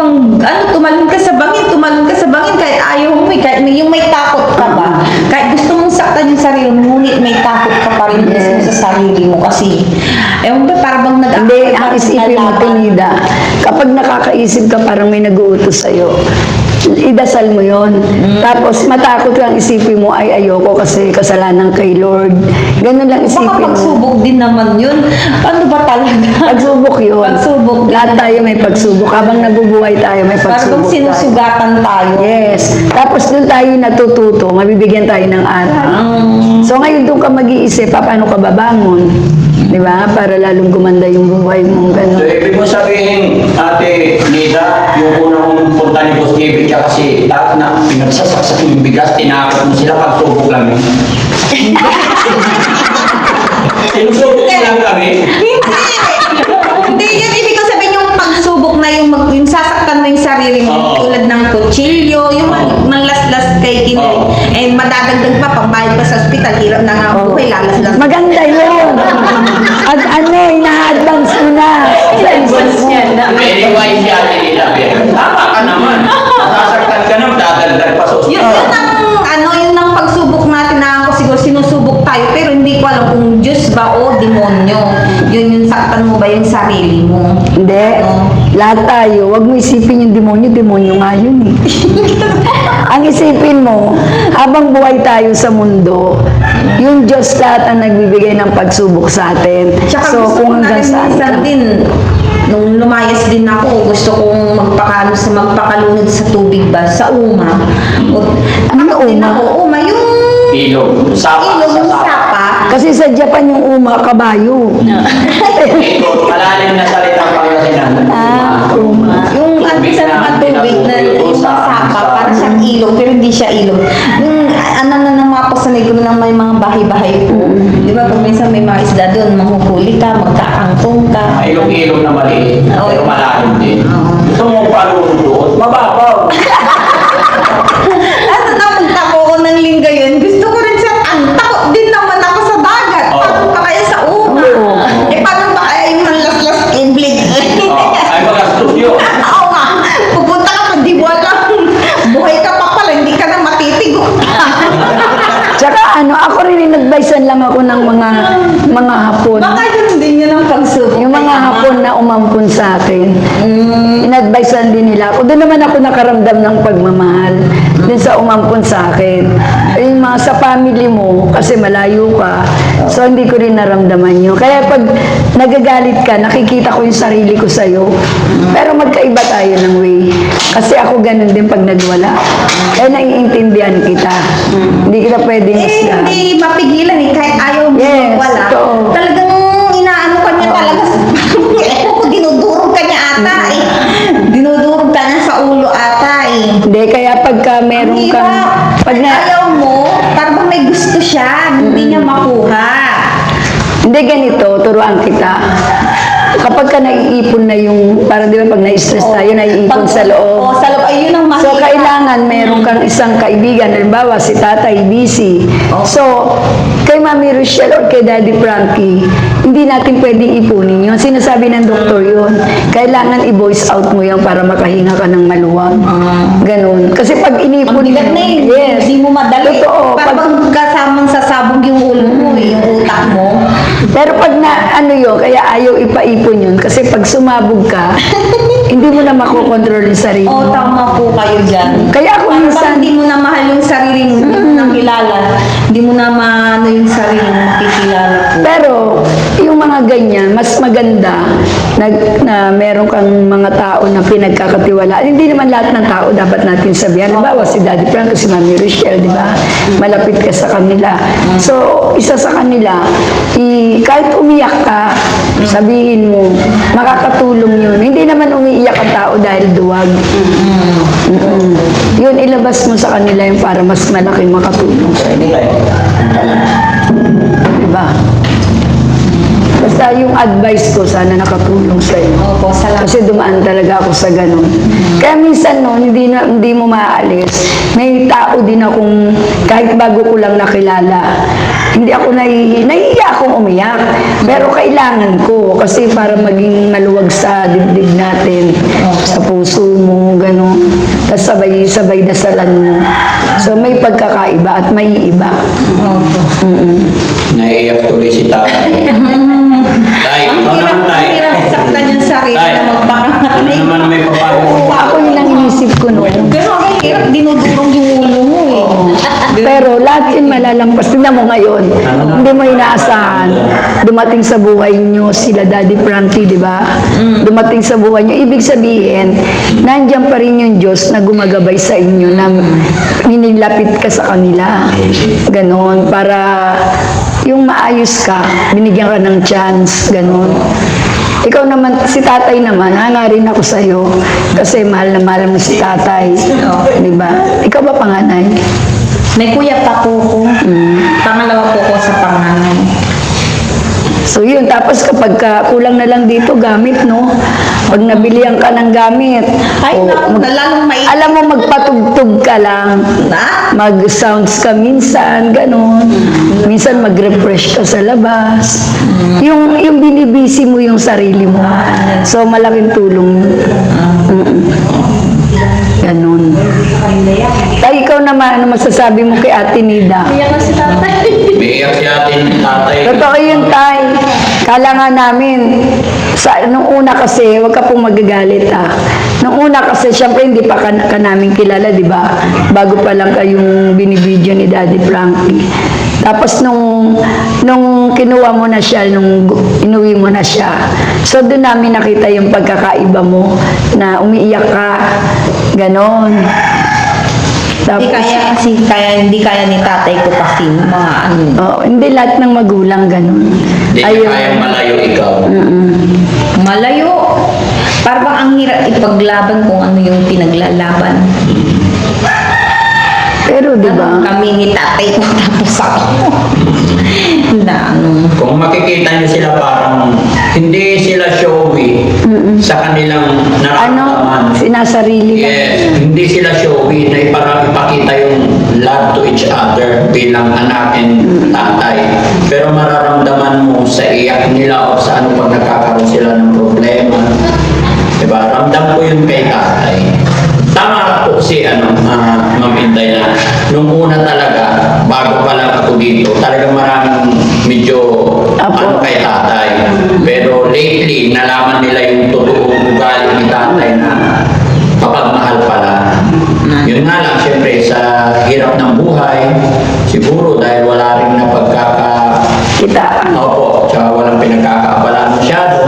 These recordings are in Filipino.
bang, ano, tumalon ka sa bangin, kahit ayaw mo, kahit yung may takot ka ba? Kahit gusto mong saktan yung sarili mo, ngunit may takot ka pa rin mismo sa sarili mo kasi, ewan ba, parang bang Hindi, ang isipin mo, Tinida, kapag nakakaisip ka parang may nag-uutos sa'yo, idasal mo yon. Tapos matakot kang isipin mo, ay ayoko kasi kasalanan kay Lord. Ganun lang isipin baka mo. pagsubok din naman yun. Ano ba talaga? Pagsubok yun. Pagsubok. Lahat tayo may pagsubok. Habang nabubuhay tayo, may Parang pagsubok tayo. sinusugatan tayo. Yes. Tapos doon tayo natututo, mabibigyan tayo ng aral. So ngayon doon ka mag-iisip, paano ka babangon? Di ba? Para lalong gumanda yung buhay mo. So, Ganun. ibig mo sabihin, Ate Nida, yung unang punta ni Boss David siya kasi lahat na pinagsasaksak yung bigas, tinakot mo sila pagsubok lang yun. Sinusubok lang kami. Hindi yun, ibig ko sabihin yung pagsubok na yung sasaktan mo yung sarili mo, Oo. tulad ng kutsilyo, yung manglaslas kay Kinay, Oo. madadagdag pa, pambayad pa sa ospital, hirap na nga ang buhay, lalaslas. Maganda yun. At ano, ina-advance mo na. Sa Advance mo. yan na. Very wise si Ate Nida. Tama ka naman. Nasasaktan ka naman, dadagdag pa sa Yun, ospital. yun ang pagsubok natin na ako siguro sinusubok tayo, pero hindi ko alam kung Diyos ba o demonyo. Yun yung saktan mo ba yung sarili mo? Hindi. Lahat tayo, wag mo isipin yung demonyo nga yun eh. Ang isipin mo, habang buhay tayo sa mundo, yung Diyos lahat ang nagbibigay ng pagsubok sa atin. Tsaka So, gusto ko kung na hanggang rin saan minsan ka. din, nung lumayas din ako, gusto kong magpakalunod sa tubig ba, sa uma. Ano Din uma? ako, uma, yung Ilog. Sapa. ilog, yung Sa sapa. sapa. Kasi sa Japan yung uma, kabayo. Ito, malalim na salitang Pangasinan. Uma. Yung ano sa mga tubig na yung sapa, para siyang ilog, pero hindi siya ilog. Yung ano na nang mapasanay ko ng may mga bahay-bahay po. Di ba, pag minsan may mga isda doon, manghukuli ka, magkakangkong ka. Ilog-ilog na maliit, pero malalim din. Gusto mo palunod doon? Mababaw. Ano na magtako ko ng lingga yun, gusto ko rin siya, ang takot din naman ako sa dagat. Oo. Paano pa kaya sa uma? Oo. Paano pa kaya yung manlaslas kiblig? Ay, magastos yun. Oo nga, pupunta ka pa, di mo alam. Buhay ka pa pala, hindi ka na matitigo. Tsaka ano, ako rin nag-advisean lang ako ng mga hapon. Baka yun din yun ang pagsubok. Yung mga hapon na umampun sa akin. In-advisean din nila ako. Doon naman ako nakaramdam ng pagmamahal. Din sa umampun sa akin. Yung mga sa family mo, kasi malayo ka, so hindi ko rin naramdaman yun. Kaya pag nagagalit ka, nakikita ko yung sarili ko sa'yo. Pero magkaiba tayo ng way. Kasi ako ganun din pag nagwala. Kaya naiintindihan kita. Hindi kita pwedeng isla. Hindi mapigilan eh, kahit ayaw mo Yes, wala. totoo. Talagang inaano ka niya talaga. Dinudurog ka niya ata eh. Dinudurog ka niya sa ulo ata eh. Hindi, kaya pagka meron Ang kang... hirap. Pag na, Ayaw mo, parang may gusto siya, hindi niya makuha. Hindi ganito, turuan kita. Kapag ka naiipon na yung, parang di ba pag na-stress tayo, naiipon sa loob. sa loob, ayun ang mahirap. So, kailangan meron kang isang kaibigan. Halimbawa, si tatay, busy. So, kay Mami Rochelle or kay Daddy Frankie, hindi natin pwedeng ipunin yun. Sinasabi ng doktor yun. Kailangan i-voice out mo yun para makahinga ka ng maluwag. Ganun. Kasi pag inipon Mabigat na eh. yes. Hindi mo madali. Totoo. Parang kasamang sasabog yung ulo mo eh, yung utak mo. Pero pag na, ano yun, kaya ayaw ipaipon yun. Kasi pag sumabog ka, hindi mo na makokontrol yung sarili Oo, mo. tama po kayo dyan. Kaya ako Parang minsan, hindi mo na mahal yung sarili mo, hindi mo na kilala. Hindi mo na maano yung sarili mo, makikilala po. pero yung mga ganyan, mas maganda na meron kang mga tao na pinagkakatiwalaan. Hindi naman lahat ng tao dapat natin sabihan. Halimbawa, si Daddy Frank, si Mami Rochelle, di ba? Malapit ka sa kanila. So, isa sa kanila, kahit umiyak ka, sabihin mo, makakatulong yun. Hindi naman umiiyak ang tao dahil duwag. Yun, ilabas mo sa kanila yung para mas malaking makatulong sa inyo. Diba? Basta yung advice ko, sana nakatulong sa inyo. Opo, salamat. Kasi dumaan talaga ako sa ganun. Kaya minsan no, hindi mo maaalis. May tao din akong, kahit bago ko lang nakilala, hindi ako nahihiya akong umiyak. Pero kailangan ko, kasi para maging maluwag sa dibdib natin, sa puso mo, sabay-sabay dasalan mo. So may pagkakaiba at may iba. Opo. Naiiyak tuloy si tatay. Tay, Ang ikaw naman tay. hirap saktan yung sarili Tay, na ano magpakanay. naman may papago? Ako yun ang inisip ko noon. Pero ang hirap, dinudurog yung ulo mo eh. Pero lahat yun malalampas. Tingnan mo ngayon, hindi mo inaasahan. Dumating sa buhay nyo sila Daddy Frankie, di ba? Dumating sa buhay nyo. Ibig sabihin, nandiyan pa rin yung Diyos na gumagabay sa inyo na ninilapit ka sa kanila. Ganon. Para yung maayos ka, binigyan ka ng chance. Ganon. Ikaw naman, si tatay naman, hanga rin ako sa'yo. Kasi mahal na mahal mo si tatay. Di ba? Ikaw ba panganay? May kuya pa po ko. Pangalawa po ko sa panganay. So yun, tapos kapag kulang na lang dito gamit, no? Pag nabilihan ka ng gamit, Ay, o naku, lalong may... alam mo, magpatugtog ka lang. Na? Mag-sounds ka minsan, ganon. Minsan mag-refresh ka sa labas. Yung binibisi mo yung sarili mo. So malaking tulong yun. Ganon. Tay, ikaw naman, ano masasabi mo kay Ate Nida? Kaya na si tatay. Umiiyak si atin tatay. Totoo yun, Tay. Kala nga namin, nung una kasi, wag ka pong magagalit Nung una kasi, syempre hindi pa ka namin kilala, di ba? Bago pa lang kayong binibideo ni Daddy Frankie. Tapos nung kinuha mo na siya, nung inuwi mo na siya, so doon namin nakita yung pagkakaiba mo na umiiyak ka, ganon. Hindi kaya kasi, hindi kaya ni tatay ko kasi mga ano. Oh, hindi lahat ng magulang ganon. Hindi niya kayang malayo ikaw. Malayo. Parang ang hirap ipaglaban kung ano yung pinaglalaban. Pero di ba? Kami ni tatay ko tapos ako. Na ano. Kung makikita niyo sila parang hindi sila showy sa kanilang nararamdaman. Sinasarili ka. Yes, hindi sila showy na ipakita yung love to each other bilang anak and tatay. Pero mararamdaman mo sa iyak nila o sa ano pag nagkakaroon sila ng problema. Diba? Ramdam ko yun kay tatay. Tama po si Ma'am Inday na nung una talaga, bago pa lang ako dito, talagang maraming medyo kay tatay. Pero lately, nalaman nila yung totoong ugali ni tatay na mapagmahal pala. Yun nga lang, siyempre, sa hirap ng buhay, siguro dahil wala rin na Kita. Opo, tsaka walang pinagkakaabalaan masyado.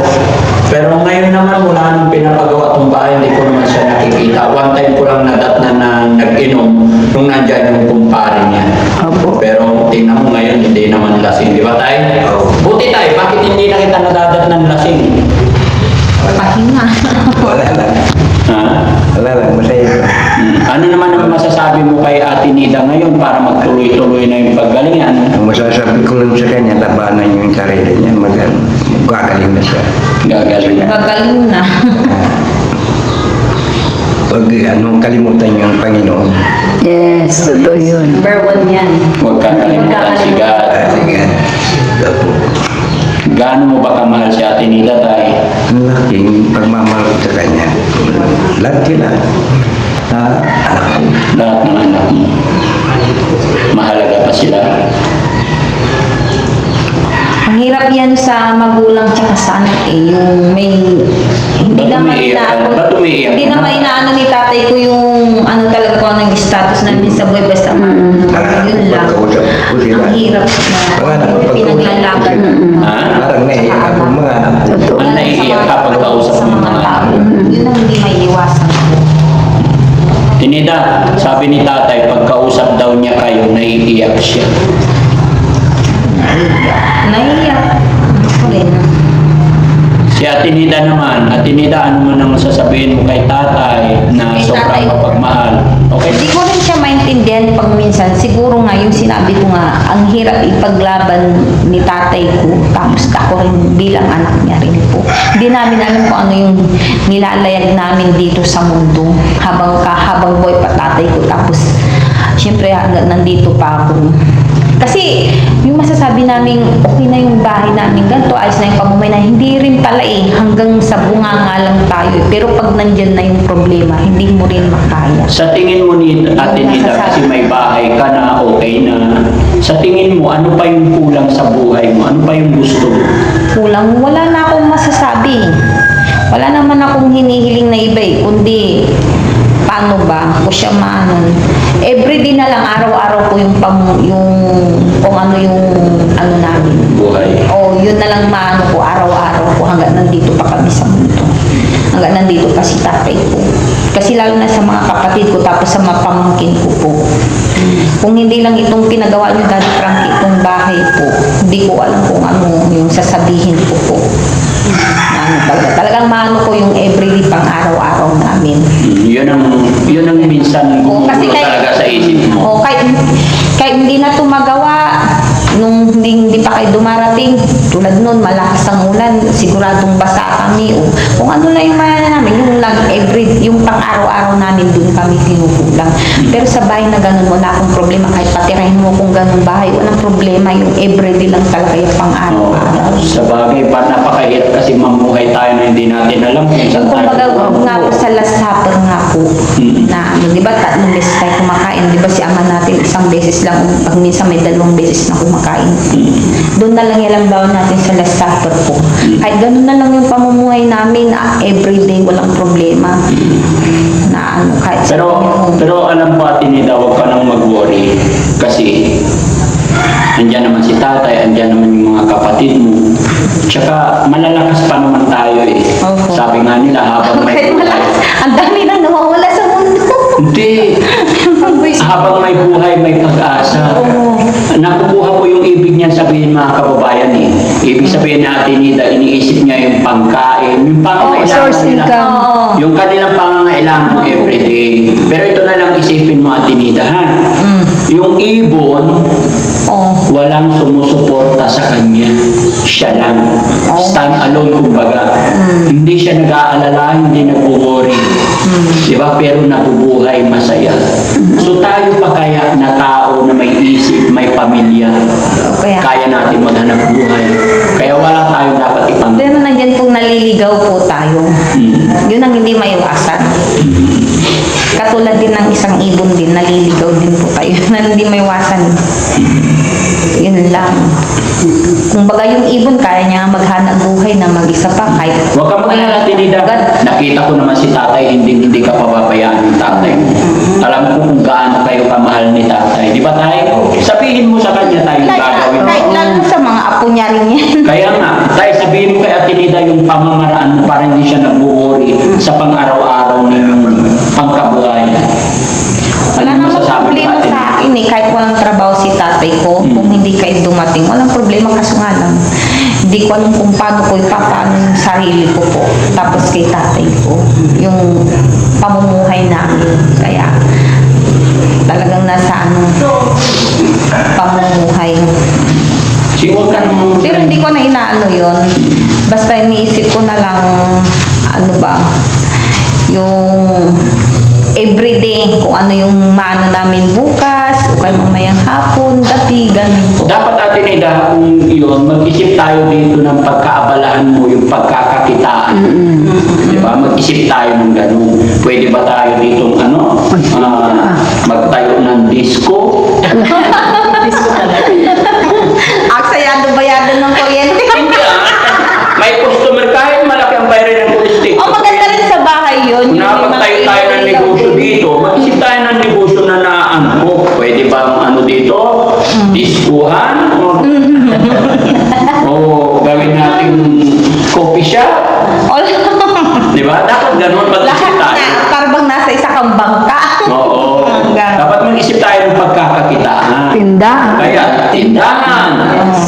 Pero ngayon naman, wala nang pinapagawa itong bahay, hindi ko naman siya nakikita. One time ko lang nadatnan na nag-inom nung nandyan yung kumpare niya. Opo. Pero tingnan mo ngayon, hindi naman lasing. Di ba tayo? Buti tayo, bakit hindi na kita nadadatnan lasing? Pahinga. Wala lang. Ha? Wala lang, masaya. Ano naman ang masasabi mo kay Ate Nida ngayon para magtuloy-tuloy na yung paggalingan? Ang masasabi ko lang sa kanya, labanan yung sarili niya, magagaling na siya. Gagaling na. Gagaling na. Huwag kalimutan yung Panginoon. Yes, totoo yun. Number 1 yan. Huwag kakalimutan si God. Sige. Opo. Gaano mo ba kamahal si Ate Nida tayo? Ang laking pagmamahal ko sa kanya. Lahat sila. Anak ko. Lahat ng anak mo. Mahalaga pa sila. Ang hirap yan sa magulang tsaka sa anak eh. Yung may... Hindi Ba't naman umiiyak ka? inaano. Ba't umiiyak Hindi ka? naman inaano ni tatay ko yung ano talaga ko ng status namin sa buhay. Basta yun lang. Pagkausap ko sila. Ang hirap Mga anak ko, na pinaglalaban. Ha? Parang naiiyak ako mga anak ko. Totoo. Ang naiiyak ka pag kausap sa mo yung mga mga tao. anak. Yun ang hindi may iwasan. Tinida, sabi ni tatay, pag kausap daw niya kayo, naiiyak siya. Naiiyak. Ako rin. Si Ate Nida naman, Ate Nida, ano man ang sasabihin mo kay tatay na Kay sobrang tatay. mapagmahal? Okay? Hindi ko rin siya maintindihan pag minsan. Siguro nga yung sinabi ko nga, ang hirap ipaglaban ni tatay ko. Tapos ako rin bilang anak niya rin po. Hindi namin alam kung ano yung nilalayag namin dito sa mundo. Habang buhay pa tatay ko. Tapos, syempre hanggang nandito pa ako. Kasi yung masasabi namin okay na yung bahay namin, ganito, ayos na yung pamumuhay na, hindi rin pala eh, hanggang sa bunganga lang tayo eh. Pero pag nandyan na yung problema, hindi mo rin makaya. Sa tingin mo ni Ate Nida, kasi may bahay ka na, okay na. Sa tingin mo, ano pa yung kulang sa buhay mo? Ano pa yung gusto mo? Kulang, wala na akong masasabi. Wala naman akong hinihiling na iba eh, kundi paano ba ko siya maanon. Everyday na lang, araw-araw ko yung kung ano yung ano namin. Buhay. O yun na lang maano ko, araw-araw ko hanggang nandito pa kami sa mundo. Hanggang nandito pa si tatay ko. Kasi lalo na sa mga kapatid ko, tapos sa mga pamangkin ko po. Kung hindi lang itong pinagawa niyo, Daddy Frankie, itong bahay po, hindi ko alam kung ano yung sasabihin ko po. Talagang maano ko yung everyday pang araw-araw namin. Yun ang minsan gumugulo talaga sa isip mo. Kahit hindi na tumagawa, nung hindi pa kayo dumarating, tulad nun, malakas ang ulan, siguradong basa kami, o kung ano na yung mayana namin, yung lang yung pang araw-araw namin, dun kami kinukulang. Pero sa bahay na ganun, wala akong problema, kahit patirahin mo kung ganun bahay, walang problema, yung everyday lang talaga yung pang araw-araw. Sa bagay, napakahirap kasi mamuhay tayo na hindi natin alam kung saan Yung tayo. kumbaga nga po sa last supper nga po, na ano, di ba 3 beses tayo kumakain, di ba si ama natin 1 beses lang, pag minsan may 2 beses na kumakain. Doon na lang ilambaw natin sa last supper po. Kahit ganun na lang yung pamumuhay namin, everyday walang problema. Na ano, kahit sa Pero alam mo, Ate Nida, huwag ka nang mag-worry. Kasi andyan naman si tatay, andyan naman yung mga kapatid mo. Tsaka malalakas pa naman tayo eh. Opo. Sabi nga nila, habang may kahit buhay. ang dami na nawawala sa mundo. Hindi. Habang may buhay, may pag-asa. Oo. Nakukuha ko yung ibig niyan sabihin, mga kababayan eh. Ibig sabihin na Ate Nida, iniisip niya yung pangkain, yung pangangailangan source nila. income. Oo. Yung kanilang pangangailangan everyday. Pero ito na lang isipin mo, Ate Nida, ha? Yung ibon, walang sumusuporta sa kanya. Siya lang. Stand alone, kumbaga. Hindi siya nag-aalala, hindi nag-worry. Diba? Pero nabubuhay masaya. So tayo pa kaya na tao na may isip, may pamilya, kaya natin maghanap buhay. Kaya wala tayo dapat ipang... Pero nandiyan po naliligaw po tayo. Yun ang hindi maiwasan. Katulad din ng isang ibon din, naliligaw din po tayo na hindi maiwasan. Yun lang. Kung baga yung ibon, kaya niya maghanap buhay na mag-isa pa kahit... Huwag ka mag-alala, Ate Nida. Nakita ko naman si tatay, hindi ka pababayaan ng tatay. Alam ko kung gaano kayo kamahal ni tatay. Di ba tayo? Sabihin mo sa kanya tayo gagawin mo. Kahit lalo sa mga apo niya rin yan. Kaya nga, tayo sabihin mo kay Ate Nida yung pamamaraan mo para hindi siya nag-worry sa pang-araw-araw ninyong pangkabuhayan. Wala Ano namang masasabi problema mo, Ate sa akin eh. Kahit walang trabaho si tatay ko, kung hindi kayo dumating, walang problema, kaso nga lang. Hindi ko alam kung paano ko ipapaano yung sarili ko po. Tapos kay tatay ko, yung pamumuhay namin. Kaya talagang nasa ano, pamumuhay. Siguro ka naman... Pero hindi ko na inaano yun. Basta iniisip ko na lang, ano ba, yung everyday, kung ano yung maano namin bukas, o kaya mamayang hapon, gabi, ganun po. Dapat Ate Nida, kung yun, mag-isip tayo dito ng pagkaabalahan mo, yung pagkakakitaan. Di ba? Mag-isip tayo ng gano'n. Pwede ba tayo dito, magtayo ng disco? Aksayado-bayado ng kuryente. Hindi may customer kahit malaki ang bayarin ng kulistik. O maganda rin sa bahay yun. Kung nakapagtayo tayo ng negosyo dito, mag-isip tayo ng negosyo na pwede ba ang dito? Diskuhan? O gawin natin coffee shop? Di ba? Dapat ganun mag-isip Lahat tayo. na, parang nasa isa kang bangka. Oo. Dapat mag-isip tayo ng pagkakakitaan. Tindahan. Kaya, tindahan.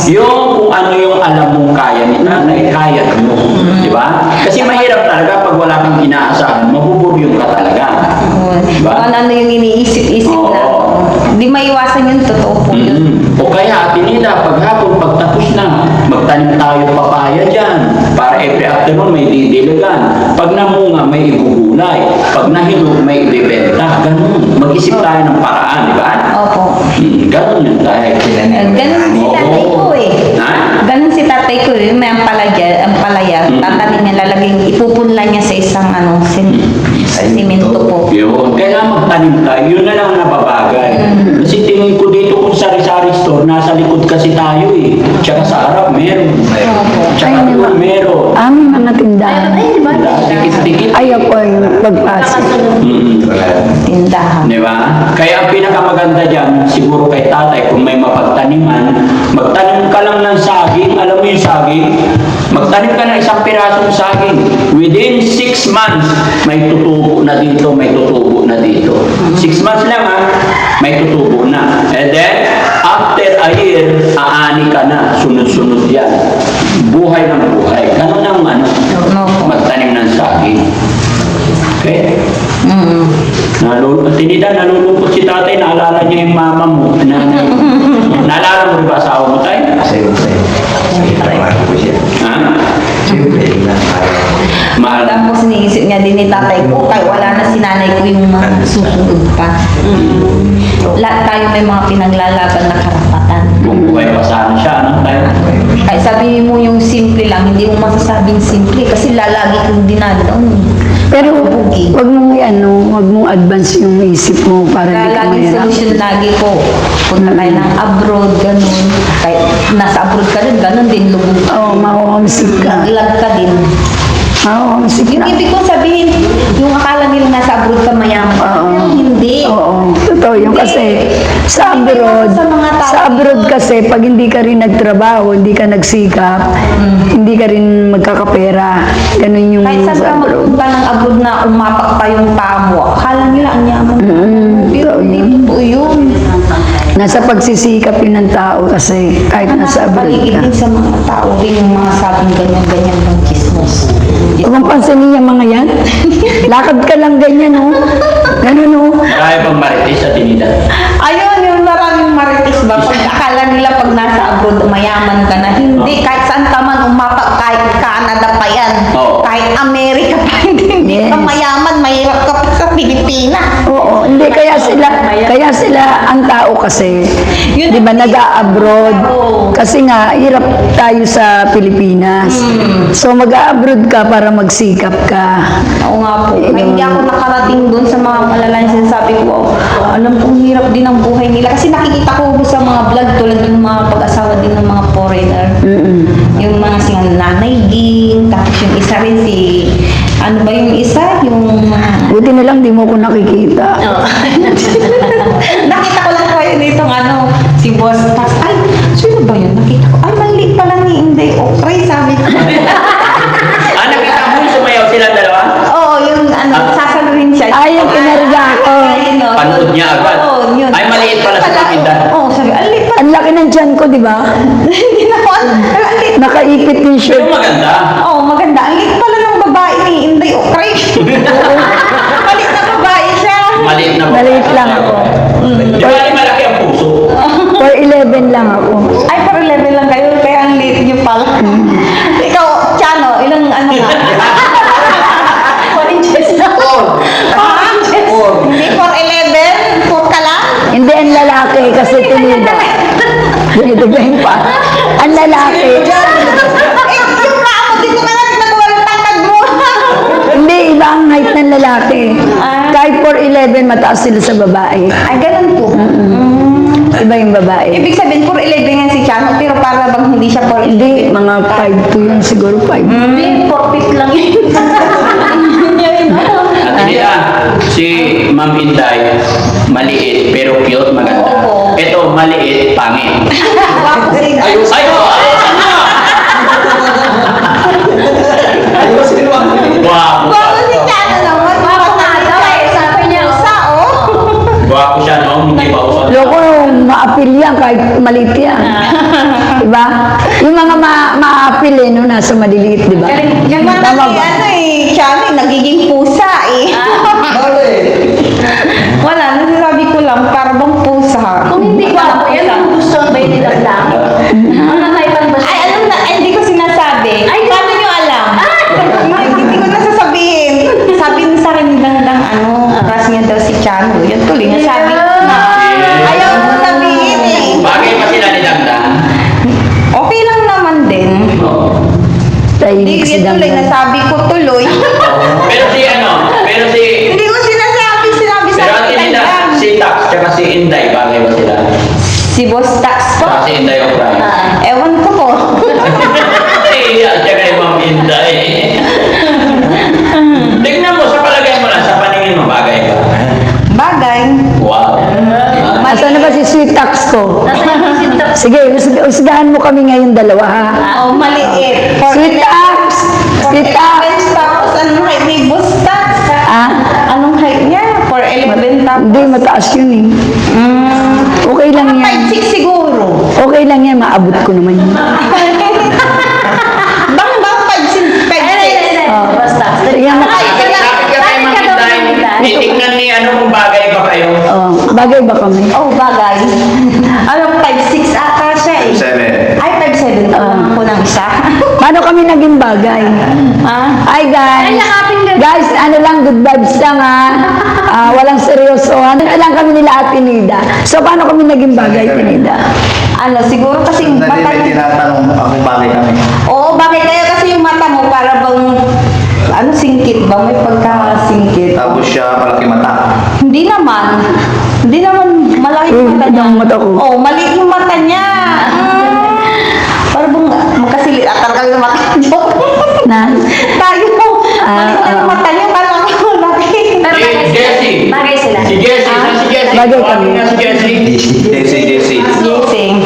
Yung kung ano yung alam mong kaya ni nanay, kaya mo. Di ba? Kasi mahirap talaga pag wala kang inaasahan, mabuburyong ka talaga. Diba? Kung ano yung iniisip-isip na. Hindi maiwasan yun, totoo po yun. O kaya, Ate Nida, paghapon, pagtapos na, magtanim tayo papaya dyan. Para every afternoon may didilagan. Pag namunga, may ibubulay. Pag nahilog, may ibibenta. Ganun. Mag-isip tayo ng paraan, di ba? Opo. Ganun yun tayo. Ganun si tatay ko eh. Ha? Ganun si tatay ko eh. May ang palaya. Tatanim niya, lalagay, ipupunla niya sa isang simento po. Yun. Kailangan magtanim tayo. Yun na lang nababagay. Kasi tingin ko dito kung sari-sari store, nasa likod kasi tayo eh. Tsaka sa harap, meron. Tsaka Ay, doon, meron. Aming mga tindahan. Dikit-dikit. Ay, ako yung pagpasok. Tindahan. Di ba? Kaya ang pinakamaganda dyan, siguro kay tatay, kung may mapagtaniman, magtanim ka lang ng saging. Alam mo yung saging? Magtanim ka ng isang pirasong saging. Within 6 months, may tutubo na dito, may tutubo na dito. 6 months lang ha, may tutubo na. And then, after a year, aani ka na. Sunod-sunod yan. Buhay ng buhay. Ganun ang magtanim ng saging. Okay? Nalulungkot si tatay, naalala niya yung mama mo. Naalala mo rin ba asawa mo tayo? Siyempre. Mahal ko siya. Ha? Siyempre, Mahal. Tapos iniisip niya din ni tatay ko, kaya wala na si nanay ko yung mga susunod pa. Lahat tayo may mga pinaglalaban na karapatan. Kung buhay pa sana siya, ano tayo? Kahit sabihin mo yung simple lang, hindi mo masasabing simple kasi lalagi kang dinadaon. Pero Bugi. wag mong wag mong advance yung isip mo para di ka Laging mahirap. solusyon lagi ko. Punta tayo ng abroad, ganun. Kahit nasa abroad ka rin, ganun din lubog. Oo, ma-homesick ka. Naglag ka din. Ma-homesick Yung ka. ibig kong sabihin, yung akala nila nasa abroad ka mayaman. Oo. Hindi. Oo, totoo yun kasi sa Hindi abroad, sa mga tao sa abroad yun. kasi pag hindi ka rin nagtrabaho, hindi ka nagsikap, hindi ka rin magkakapera. Ganun yung Kahit saan ka sa abroad. magpunta ng abroad na umapak pa yung paa mo, akala nila ang yaman. Pero totoo hindi yun. po yun. Nasa pagsisikap yun ng tao kasi kahit nasa abroad Paligid ka. din sa mga tao din yung mga sabing ganyan-ganyan ng chismos. Huwag mong pansinin yung mga yan. Lakad ka lang ganyan, oh. Ganun, oh. Kaya bang marites sa Trinidad? Ayun, yung maraming marites ba? Pag akala nila pag nasa abroad, mayaman ka na. Hindi, kahit saan ka man umapak, kahit Canada pa yan. Oo. Kahit Amerika pa, hindi ka Yes. mayaman, mahirap ka pa sa Pilipinas. Oo, hindi kaya sila ang tao kasi, Yun 'di ba, ang- nag-a-abroad. Oo. Kasi nga hirap tayo sa Pilipinas. So mag-a-abroad ka para magsikap ka. Oo nga po. Kaya hindi ako nakarating doon sa mga malalaking sinasabi ko, alam kong hirap din ang buhay nila. Kasi nakikita ko sa mga vlog tulad ng mga pag-asawa din ng mga foreigner. Yung mga singang nanay ging, tapos yung isa rin si, ano ba yung isa? Yung, Buti na lang di mo ko nakikita. nakita ko lang po yun itong si boss. Tapos, ay, sino ba yun? Nakita ko, ay, maliit pala ni Inday Okray, sabi ko. Nakita mo yung sumayaw silang dalawa? Oo, yung sasaluhin siya. Ay, yung kinarga ko. Ayun, no. Panood niya agad. Oo, yun. Ay, maliit pala si Kapinda. Oo, sabi, ang liit pala. Ang laki ng tiyan ko, di ba? Hindi na po, ang liit. Nakaipit yung Pero shirt. maganda. Oo, maganda. Ang liit pala ng babae ni Inday Okray. Maliit na babae siya. Maliit na ba? Maliit lang ako. Di ba malaki ang puso? 4'11 lang ako. Ay, pero level lang kayo, kaya ang liit niyo pala. Ikaw, Chano, ilang ano na? 4 inches na. 4 inches? Hindi, 4'11"? 4 ka lang? Hindi ang lalaki kasi tinida. Tinidagayin pa. Ang lalaki. Yung kamo, di ko na lang nagawa yung tangkad mo. Hindi, iba ang height ng lalaki. Kahit 4'11, mataas sila sa babae. Ay, ganun po. Iba yung babae. Ibig sabihin, 4'11" yan si Chano, pero para bang hindi siya 4'11"? Hindi, mga 5'2 yun siguro, 5. Hindi, 4 feet lang yun. At nila, si Ma'am Inday, maliit pero cute, maganda. Oo. Ito, maliit, pangit. Wapo si Ayos! Wow! Wapo si Chano naman. Wapo nga daw eh. Sabi niya, usa, oh. Gwapo siya, no? Hindi pa usap. Loko, ma-appeal yan kahit maliit yan. Diba? Yung mga ma-appeal eh, no, nasa maliliit, diba? Yung mga Tama ba? Chano, nagiging pusa eh. Wala, nasasabi ko lang, parang pusa. Kung hindi ko alam, yan ang gusto ba yung nilaglang? Ano tayo pang basta? Ay, alam na, hindi ko sinasabi. Ay, paano nyo alam? Hindi ko nasasabihin. Sabi niya sa akin, gandang crush niya daw si Chano. tsaka si Inday, bagay ba sila? Si Boss Tax po. Tsaka si Inday O'Brien. Ewan ko po. Eh, at saka yung Ma'am Inday. Tignan mo, sa palagay mo lang, sa paningin mo, bagay ba? Bagay. Wow. Asan na ba si Sweet Tax ko? Sige, usgahan mo kami ngayon dalawa, ha? Oh, maliit. Sweet Tax! Sweet Tax! Tapos anong height ni Boss Tax? Ah, Anong height niya? 4'11 tapos. hindi, mataas yun eh. Okay lang yan. 5'6 siguro. Okay lang yan, maabot ko naman yun. Bang 5'6? 5'6? Basta. Sige, Bakit ka tayo, Ma'am Inday? Titignan ni ano kung bagay ba kayo? oh, bagay ba kami? Oh, bagay. Ano, 5'6 ata siya eh. 7. Ay, 5'7 ko ng isa. Paano kami naging bagay? Ha? Hi guys! Ay, yakapin ka. Guys, ano lang, good vibes lang ha. Walang seryoso. Ano lang kami nila Ate Nida. So, paano kami naging bagay, Ate Nida? Ano, siguro kasi yung mata May tinatanong ako bagay kami. Oo, bakit kaya kasi yung mata mo para bang ano, singkit ba? May pagkasingkit. Tapos siya palaki mata. Hindi naman. Hindi naman malaki yung mata niya. Ang mata ko. Oo, maliit yung mata niya. Para bang magkasilit atar ka yung mata niyo. Na? Tayo, maliit na yung mata niya. Para ako malaki. Pero Si Jessie. bagay sila. Si Jessie, saan si Jessie? Bagay Tawagin kami. nga si Jessie. Jesse. Gising.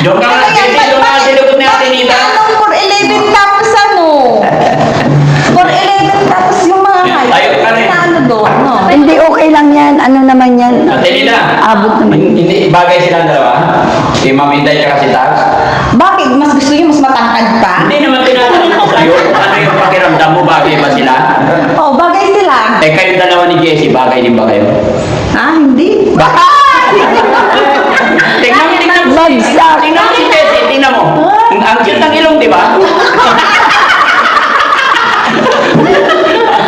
Doon ka nga, Jessie, doon ka nga silipot ni Ate Nita. Anong 4'11 tapos ano? 4'11 tapos yung mga height. Tayo ka rin. Na ano doon, no? Hindi okay lang yan. Ano naman yan? Ate Nita. Abot naman. Hindi bagay silang dalawa? Si Ma'am Inday tsaka si Tax? Bakit? Mas gusto niyo mas matangkad pa? Hindi naman tinatanong ko sa'yo kung ano yung pakiramdam mo, bagay ba sila? Oh, bagay sila. Eh kayong dalawa ni Jessie, bagay din ba kayo? Ah, hindi. Tingnan mo, tingnan mo. Bagsak. Tingnan mo si Jessie, tingnan mo. Ang cute ng ilong, di ba?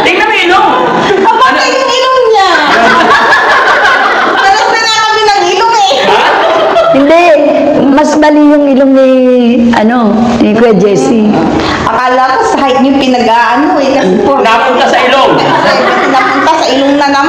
Tingnan mo yung ilong. Bakit yung ilong niya? Talas na nga kami ng ilong eh. Ha? Hindi. Mas mali yung ilong ni Kuya Jessie. Akala ko sa height niyo pinag-ano eh. Kasi Napunta sa ilong. Napunta sa ilong na naman.